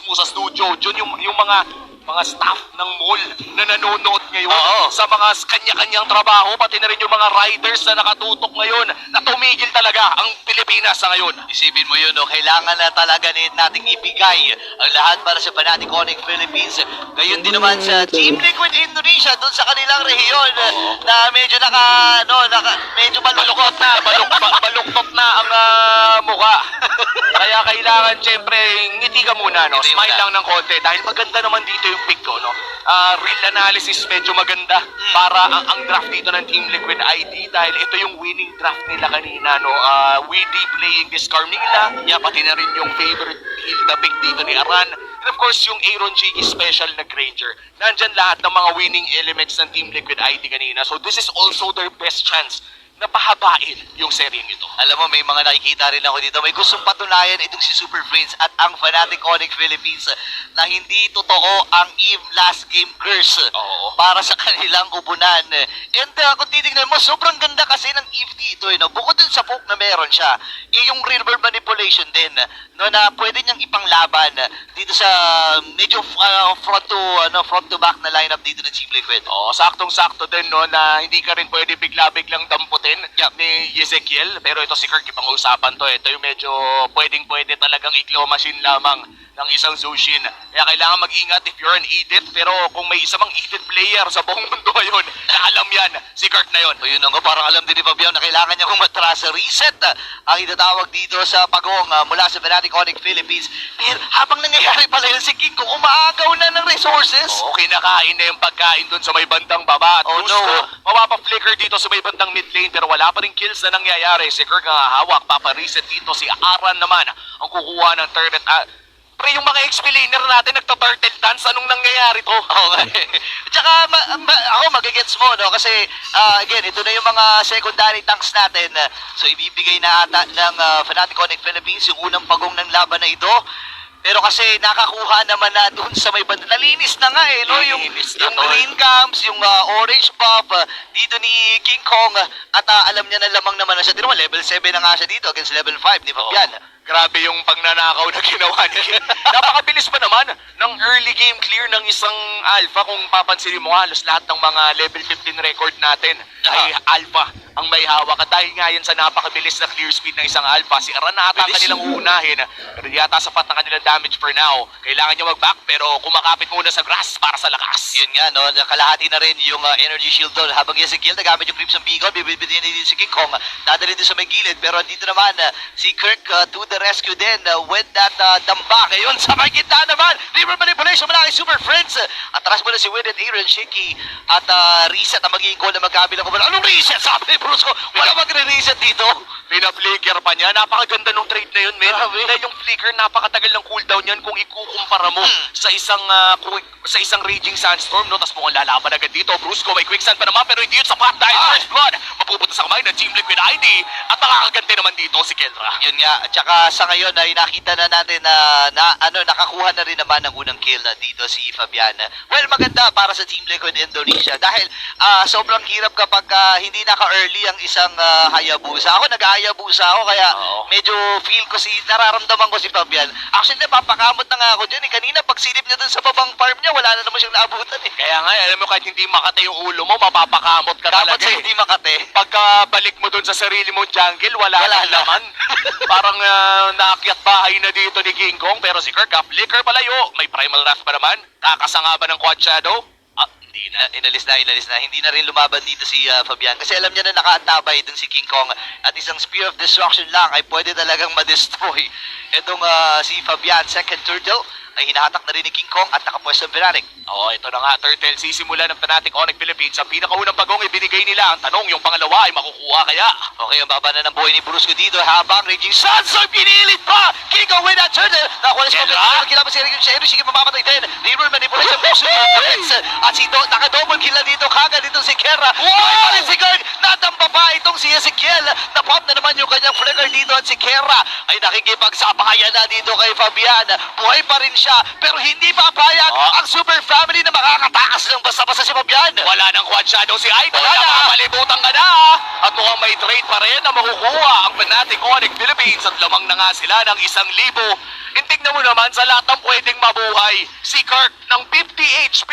mismo sa studio. Diyon yung mga staff ng mall na nanonood ngayon sa mga kanya-kanyang trabaho, pati na rin yung mga riders na nakatutok ngayon na tumigil talaga ang Pilipinas sa ngayon. Isipin mo yun, no? Kailangan na talaga nating ibigay ang lahat para sa Fanaticonic Philippines. Gayon din naman sa Team Liquid Indonesia doon sa kanilang rehiyon na medyo medyo baluktot na. Baluktot na ang mukha. Kaya kailangan, syempre, ngiti ka muna, no? Ngiti Smile muna lang ng konti. Dahil maganda naman dito yung pick ko, no? Real analysis medyo maganda para ang draft dito ng Team Liquid ID dahil ito yung winning draft nila kanina, no? Weedy playing this Carmilla, pati na rin yung favorite Hilda pick dito ni Aran. And of course, yung Aaron Jiggy special na Granger. Nandyan lahat ng mga winning elements ng Team Liquid ID kanina. So this is also their best chance na pahabain yung seryeng ito. Alam mo, may mga nakikita rin ako dito. May gustong patunayan itong si Super Friends at ang Fanaticonic Philippines na hindi totoo ang EVE last game curse para sa kanilang upunan. And kung titignan mo, sobrang ganda kasi ng EVE dito. No? Bukod dun sa poke na meron siya, yung river manipulation din no, na pwede niyang ipanglaban dito sa medyo front to back na lineup dito ng Team Liquid. Saktong-sakto din, no, na hindi ka rin pwede bigla-biglang damputin ni Ezekiel. Pero ito si Kirk, ibang usapan to. Ito yung medyo pwedeng-pwede talagang iglo machine lamang ng isang Zushin. Kaya kailangan mag-ingat if you're an Edith. Pero kung may isa mang Edith player sa buong mundo ngayon, na alam yan, si Kirk na yun. O yun nga, parang alam din ni Fabian na kailangan niya umatras sa reset. Ang itatawag dito sa pagong mula sa Fanaticonic Philippines. Pero habang nangyayari pala yun, si Kiko umaagaw na ng resources. Kinakain na yung pagkain dun sa may bandang baba. At gusto, mapapa-flicker dito sa may bandang mid lane pero wala pa rin kills na nangyayari. Si Kirk ang hawak, papa-reset dito. Si Aran naman ang kukuha ng turret. Pre, yung mga explainer natin nagta-turtle dance, anong nangyayari to? Tsaka ako magigets mo, no? Kasi again, ito na yung mga secondary tanks natin. So ibibigay na ata ng Fanaticonic Philippines yung unang pagong ng laban na ito. Pero kasi nakakuha naman na doon sa may banda. Nalinis na nga no? Yung green camps, yung orange buff dito ni King Kong. At alam niya na lamang naman na siya. Dito level 7 na nga siya dito against level 5 ni Fabian. Grabe yung pagnanakaw na ginawa niya. Napakabilis pa naman ng early game clear ng isang alpha. Kung papansinin mo, halos lahat ng mga level 15 record natin ay alpha ang may hawak. At dahil nga yan sa napakabilis na clear speed ng isang alpha, si Aran na ata kanilang uunahin. Pero yata sapat na kanilang damage for now. Kailangan niya mag-back pero kumakapit muna sa grass para sa lakas. Yun nga, no? Kalahati na rin yung energy shield doon. Habang Ezekiel nagamit yung Crimson Beacon, bibigyan din si King Kong. Dadalhin din sa may gilid. Pero dito naman, si Kirk to the rescue din with that damba. Ngayon sa may gitna naman, river manipulation mula kay Super Friends. Atras mo na si Win and Aaron Shiki. At reset ang magiging goal na magkabilang ko. Anong reset? Sabi ni Brusco, wala magre-reset dito. Pina-flicker pa niya. Napakaganda nung trade na yun, men. Dahil yung flicker, napakatagal ng cooldown yan kung ikukumpara mo sa isang Raging Sandstorm, no? Tapos mukhang lalaban agad dito. Brusco, may quicksand pa naman, pero hindi yun sapat dahil First Blood. Mapupunta sa kamay ng Team Liquid ID at makakagante naman dito si Kendra. Yun nga, at saka sa ngayon ay nakita na natin na nakakuha na rin naman ng unang kill dito si Fabian. Well, maganda para sa Team Liquid Indonesia dahil sobrang hirap kapag hindi naka-early ang isang Hayabusa. Ako nag-Hayabusa ako kaya medyo feel ko nararamdaman ko si Fabian. Actually, napapakamot na nga ako dyan. Kanina pag silip niya dun sa babang farm niya, wala na naman siyang naabutan . Kaya nga, alam mo kahit hindi makate yung ulo mo, mapapakamot ka Dapat talaga. sa hindi makate. Pagkabalik mo dun sa sarili mong jungle, wala nang laman. Parang naakyat bahay na dito ni King Kong. Pero si Kirk, flicker palayo. May primal wrath pa naman. Kakasanga ba ng quad shadow? Hindi na, inalis na. Hindi na rin lumaban dito si Fabian. Kasi alam niya na nakaantabay itong si King Kong. At isang Spear of Destruction lang ay pwede talagang ma-destroy. Itong si Fabian, second turtle, ay hinahatak na rin ni King Kong at nakapwesto ang Fnatic. Ito na nga, Turtle. Sisimula ng Fanaticonic Philippines. Ang pinakaunang pagong ibinigay nila. Ang tanong, yung pangalawa ay makukuha kaya? Okay, ang baba na ng buhay ni Brusco dito habang Raging Suns ay pinilit pa! King Kong with that turtle! Nakuha na si Fabian. Kilaban si Raging Suns. Sige, mamamatay din. River manipulation. At naka-double kill na dito. Kagad dito si Kera. Buhay pa rin si Kirk. Natamba pa itong si Ezekiel. Napop na naman yung kanyang flicker dito. At si Kera ay nakikipagsabayan na dito kay Fabian. Buhay pa rin siya. Pero hindi papayag ang Super Family na makakatakas ng basta-basta si Fabian. Wala nang quad shadow si Idol. Wala na. Nakakalimutan ka na. At mukhang may trade pa rin na makukuha ang Fanaticonic Philippines. At lamang na nga sila ng 1,000. Tingnan mo naman sa lahat ng pwedeng mabuhay. Kirk ng 50 HP.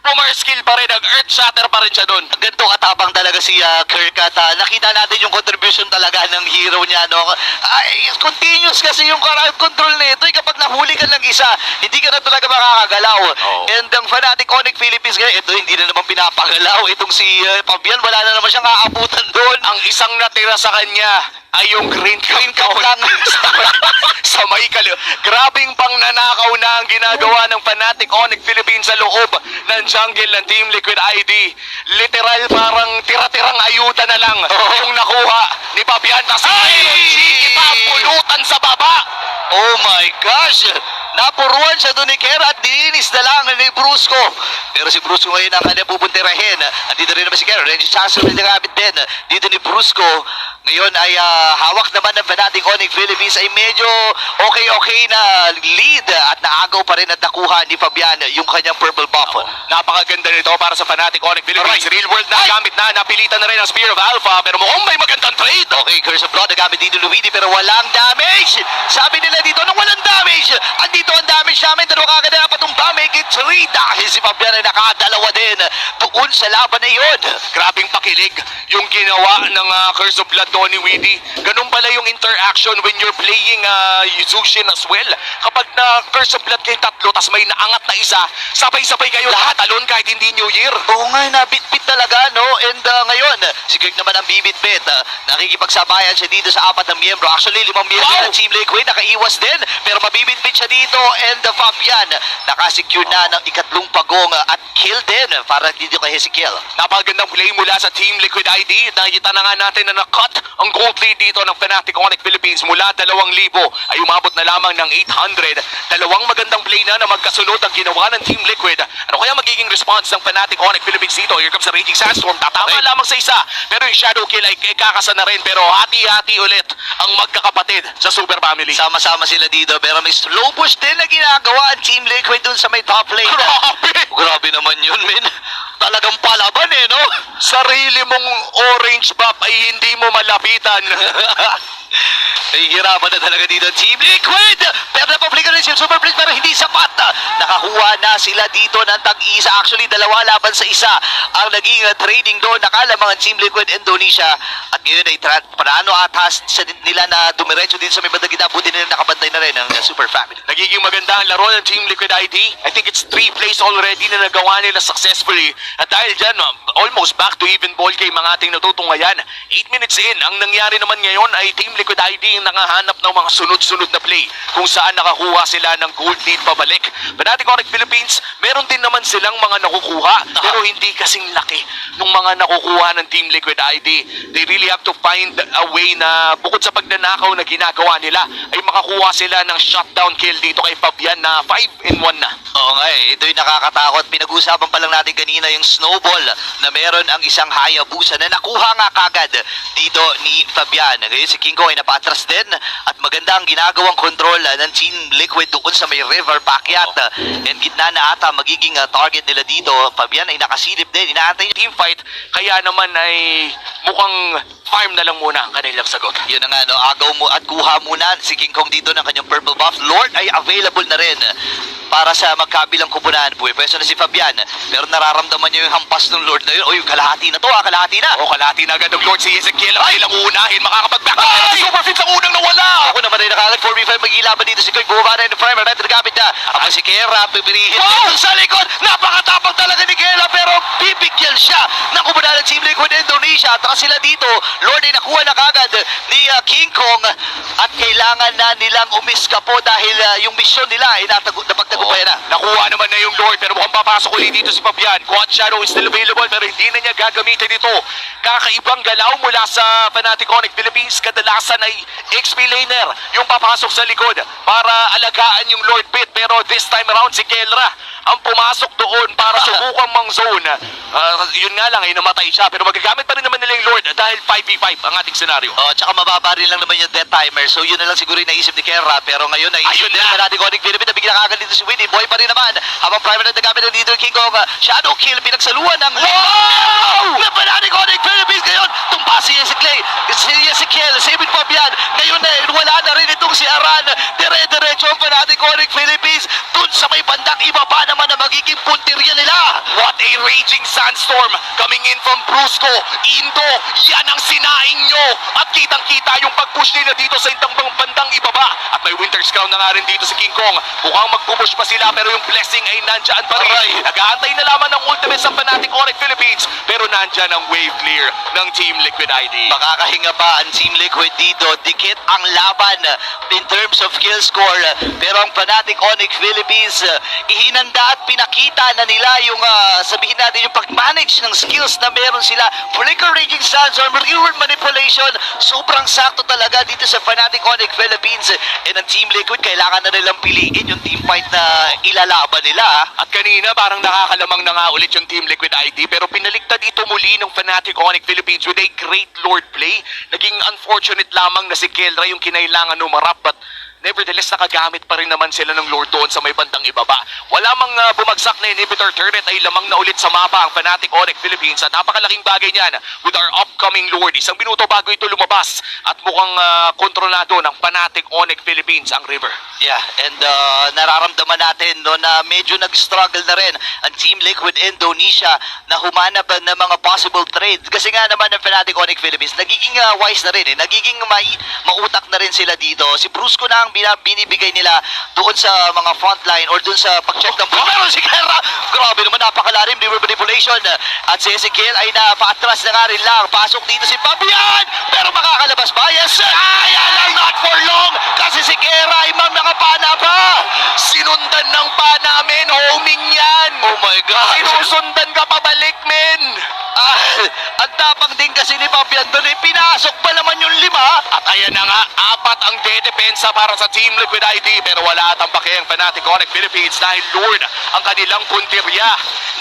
Boomer skill pa rin, nag-earth shatter pa rin siya doon. Ganito katapang talaga si Kirk at nakita natin yung contribution talaga ng hero niya, no? Ay, continuous kasi yung crowd control nito. Kapag nahuli ka ng isa, hindi ka na talaga makakagalaw. Oh. And ang Fnatic Onyx Philippines ngayon, ito hindi na naman pinapagalaw. Itong si Fabian, wala na naman siyang aabutan doon. Ang isang natira sa kanya ay yung green cap lang. sa may grabing pang nanakaw na ang ginagawa ng Fnatic Onyx Philippines sa loob ng jungle ng Team Liquid ID. Literal parang tira-tirang ayuda na lang yung nakuha ni Fabian. Tapos Iron Cheeky pa pulutan sa baba. Oh my gosh! Napuruan siya doon ni Kera at dininis na lang ni Brusco. Pero si Brusco ngayon ang kanya pupuntirahin. Andito rin naman si Kera. Reggie Chanson rin nagamit din. Dito ni Brusco. Ngayon ay hawak naman ng Fnatic Onyx Philippines ay medyo okay na lead at naagaw pa rin at nakuha ni Fabian yung kanyang purple buff. Napakaganda nito para sa Fnatic Onyx Philippines. Alright. Real world na gamit na. Napilitan na rin ang Spear of Alpha. Pero mukhang may magandang trade. Okay, Curse of Blood nagamit dito Luigi pero walang damage. Sabi nila dito nung walang damage. Andito ang damage namin. Dalawa kagad na patumba. Make it 3 dahil si Fabian ay nakadalawa din doon sa laban na yun. Grabing pakilig yung ginawa ng Curse of Blood Tony Weedy. Ganun pala yung interaction when you're playing Yuzushin as well. Kapag na Curse of Blood kayong tatlo, tas may naangat na isa, sabay-sabay kayo lahat alon kahit hindi New Year. Oo nga, nabit-bit talaga, no? And ngayon, si Kirk naman ang bibit-bit. Nakikipagsabayan siya dito sa 4 na miyembro. Actually, 5 miyembro ng Team Liquid. Nakaiwas din. Pero mabibit-bit siya dito. And Fabian, nakasecure na ng 3 pagong at kill din para dito kay Ezekiel. Napakagandang play mula sa Team Liquid ID. Nakita na nga natin na na-cut ang gold lead dito ng Fnatic Onyx Philippines mula 2,000 ay umabot na lamang ng 800. Dalawang magandang play na magkasunod ang ginawa ng Team Liquid. Ano kaya magiging response ng Fnatic Onyx Philippines dito? Here comes the Raging Sandstorm. Tatama lamang sa isa. Pero yung Shadow Kill ay kakasa na rin. Pero hati-hati ulit ang magkakapatid sa Super Family. Sama-sama sila dito pero may slow push din na ginagawa ang Team Liquid dun sa may top lane. Grabe naman yun, men. Talagang palaban no? Sarili mong orange buff ay hindi mo malapitan. Nahihirapan na talaga dito ang Team Liquid. Pero napablikan rin si Super Prince pero hindi sapat. Nakakuha na sila dito ng tag-isa. Actually, 2 laban sa isa ang naging trading doon. Nakalamang ang Team Liquid Indonesia. At ngayon ay panano atas sa nila na dumiretso din sa may bandang gitna. Buti nila nakabantay na rin ang Super Family. Nagiging maganda ang laro ng Team Liquid ID. I think it's 3 plays already na nagawa nila successfully. At dahil dyan, almost back to even ball game ang ating natutungayan. 8 minutes in, ang nangyari naman ngayon ay Team Liquid ID ang nakahanap ng mga sunod-sunod na play kung saan nakakuha sila ng gold lead pabalik. Fnatic Onyx Philippines, meron din naman silang mga nakukuha pero hindi kasing laki ng mga nakukuha ng Team Liquid ID. They really have to find a way na bukod sa pagnanakaw na ginagawa nila ay makakuha sila ng shutdown kill dito kay Fabian na 5-in-1 na. Oo nga ito'y nakakatakot. Pinag-usapan pa lang natin kanina yung snowball na meron ang isang Hayabusa na nakuha nga kagad dito ni Fabian. Ngayon si King Kong ay napaatras din at maganda ang ginagawang control ng Team Liquid doon sa may river paakyat. And gitna na ata magiging target nila dito. Fabian ay nakasilip din. Inaantay yung Team fight, kaya naman ay mukhang farm na lang muna ang kanilang sagot. yun na nga, no, agaw mo at kuha muna si King Kong dito ng kanyang purple buff. Lord ay available na rin para sa magkabilang kupunan. Pwesto na si Fabian, pero nararamdaman niya yung hampas ng Lord na yun. O yung kalahati na to, kalahati na. O kalahati na agad ng Lord si Ezekiel. Ay lang uunahin, makakapag-back up. Pero si Super Fits ang unang nawala. Ako naman ay nakagad 4v5 mag-ilaban dito si Koy. Bumaba na yung primer, natin nagamit na. Ako si Kera, pipirihin dito sa likod. Napakatapang talaga ni Kera, pero bibigyan siya ng kupunan ng Team Liquid Indonesia. At sila dito, Lord ay nakuha na kagad ni King Kong at kailangan na nilang umiskapo dahil yung misyon nila ay napagtagumpayan na. Nakuha naman na yung Lord pero mukhang papasok ulit dito si Fabian. Quad Shadow is still available pero hindi na niya gagamitin ito. Kakaibang galaw mula sa Fnatic Onyx Philippines. Kadalasan ay XP laner yung papasok sa likod para alagaan yung Lord Pit. Pero this time around si Kelra ang pumasok doon para subukang mang zone. Yun nga lang ay namatay siya pero magagamit pa rin naman nila yung Lord dahil 5 5v5 ang ating senaryo. Oh, tsaka mababa rin lang naman yung death timer. So yun na lang siguro yung naisip ni Kera. Pero ngayon naisip Ayun din na. naman natin Onyx Philippines na bigla kagad dito si Winnie. Boy pa rin naman. Habang prime na nagamit ng leader King Kong. Shadow kill pinagsaluan ng Laban natin Onyx Philippines ngayon. Tumba si Ezekiel. Si Ezekiel. Sabin pa yan. Ngayon na wala na rin itong si Aran. Dire-diretso ang fanatic Onyx Philippines. Dun sa may bandang ibaba naman na magiging puntirya nila. What a raging sandstorm coming in from Brusco. Indo, yan ang sinaing nyo. At kitang-kita yung pag-push nila dito sa itang bandang ibaba. At may Winter's Crown na nga rin dito si King Kong. Mukhang mag-push pa sila pero yung blessing ay nandyan pa rin. Nag-aantay na lamang ng ultimate sa fanatic Onyx Philippines. Pero nandyan ang wave clear ng Team Liquid ID. Makakahinga pa ang Team Liquid dito. Dikit ang laban in terms of kill score. Pero ang fanatic Onyx Philippines, ihinanda at pinakita na nila yung sabihin natin yung pag-manage ng skills na meron sila. Flicker Raging Sandstorm, reward manipulation. Sobrang sakto talaga dito sa fanatic Onyx Philippines. And ang Team Liquid, kailangan na nilang piliin yung team fight na ilalaban nila. At kanina parang nakakalamang na nga ulit yung Team Liquid ID pero pinaliktad ito muli ng Fnatic Onyx Philippines with a great Lord play. Naging unfortunate lamang na si Kelra yung kinailangan umarap but nevertheless nakagamit pa rin naman sila ng Lord doon sa may bandang ibaba. Wala mang bumagsak na inhibitor turret ay lamang na ulit sa mapa ang Fnatic Onyx Philippines at napakalaking bagay niyan with our upcoming Lord. Isang minuto bago ito lumabas at mukhang kontrolado ng Fnatic Onyx Philippines ang river. Yeah, and nararamdaman natin no, na medyo nag-struggle na rin ang Team Liquid Indonesia na humanap ng mga possible trades. Kasi nga naman ang Fnatic Onyx Philippines, nagiging wise na rin eh. Nagiging mautak na rin sila dito. Si Brusco na ang binibigay nila doon sa mga frontline or doon sa pag-check ng pero si Kera, grabe naman, napakalalim, river manipulation. At si Ezekiel ay napaatras na nga rin lang. Pasok dito si Fabian, pero makakalabas ba? Yes, kaya lang, not for long, kasi si Kera ay mga pana pa. Sinundan ng pa namin, homing yan! Oh my God. Sinusundan ka pabalik, men! Ang tapang din kasi ni Fabian doon, pinasok pa naman yung 5. At ayan na nga, 4 ang dedepensa para sa Team Liquid ID pero wala tambake ang Fnatic Onyx Philippines dahil Lord ang kanilang puntirya.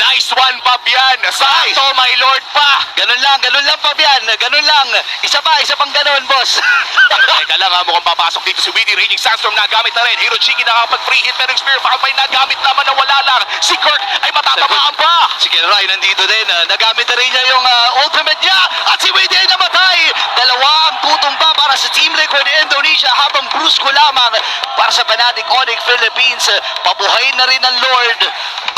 Nice one, Fabian! Sakto, my Lord pa! Ganun lang Fabian, ganun lang. Isa pang ganun, boss. Pero teka lang ha, mukhang papasok dito si Winnie. Raging Sandstorm nagamit na rin. Hiroshiki nakakapag-free hit pero yung Spear Foul may nagamit naman na wala lang. Si Kirk ay matatamaan pa! Si Kenray nandito din, nagamit na rin niya yung ultimate niya at si Wade ay namatay. 2 ang tutumba para sa Team Liquid Indonesia habang Brusco lamang para sa Fnatic Onyx Philippines. Pabuhay na rin ang Lord.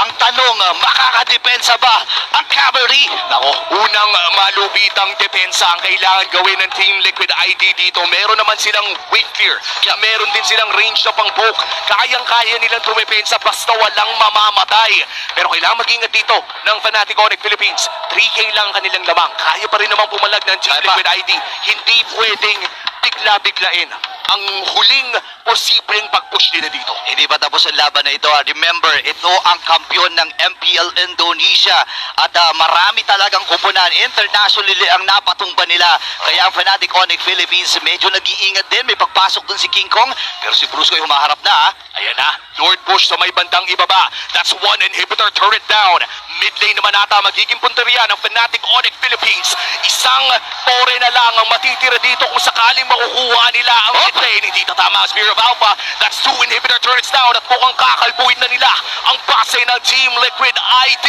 Ang tanong, makakadepensa ba ang Cavalry? Nako, unang malubitang depensa ang kailangan gawin ng Team Liquid ID dito. Meron naman silang wave clear. Meron din silang range na pang-poke. Kayang-kaya nilang tumepensa basta walang mamamatay. Pero kailangan mag-ingat dito ng Fnatic Onyx Philippines. 3K lang ang kanilang lamang. Kaya pa rin naman pumalag ng Team Liquid ID. Hindi pwedeng bigla-biglain ang huling posibleng pag-push nila dito. Hindi pa tapos ang laban na ito. Remember, ito ang kampiyon ng MPL Indonesia at marami talagang kupunan. Internationally ang napatumba nila. Kaya ang Fnatic Onyx Philippines medyo nag-iingat din. May pagpasok dun si King Kong. Pero si Brusco ay humaharap na. Ayan na, Lord push sa may bandang ibaba. That's 1 inhibitor turret down. Mid lane naman ata magiging punteriya ng Fnatic Onyx Philippines. Isang tore na lang ang matitira dito kung sakaling makukuha nila ang mid lane. Hindi tatama ang Spear of Alpha. That's 2 inhibitor turrets down at mukhang kakalbuhin na nila ang base ng Team Liquid ID.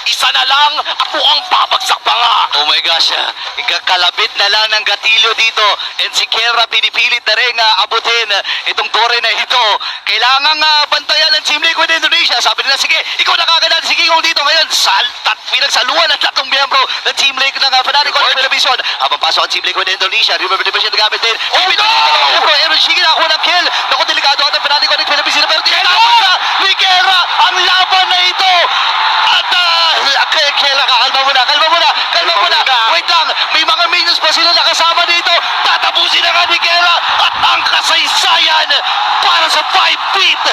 Isa na lang at mukhang babagsak pa nga. Oh my gosh, kalabit na lang ng gatilyo dito. And si Kera pinipilit na rin abutin itong tore na ito. Kailangan bantayan ng Team Liquid Indonesia. Sabi nila, sige, ikaw nakagalan. Sige, ikaw dito ngayon. Pinagsaluan ng 3 miyembro ng Team Liquid ng Fnatic Onyx Philippines. Habang pasok ang Team Liquid Indonesia, remember the mission na gamit din. Oh no! Hiroshiki nakakuha ng kill. Naku, delikado ang Fnatic Onyx Philippines. Pero tinatapos na ni Kera ang laban na ito. At Kera, kalma muna. Wait lang, may mga minions pa sila nakasama dito. Tatapusin na nga ni Kera at ang kasaysayan para sa 5 feet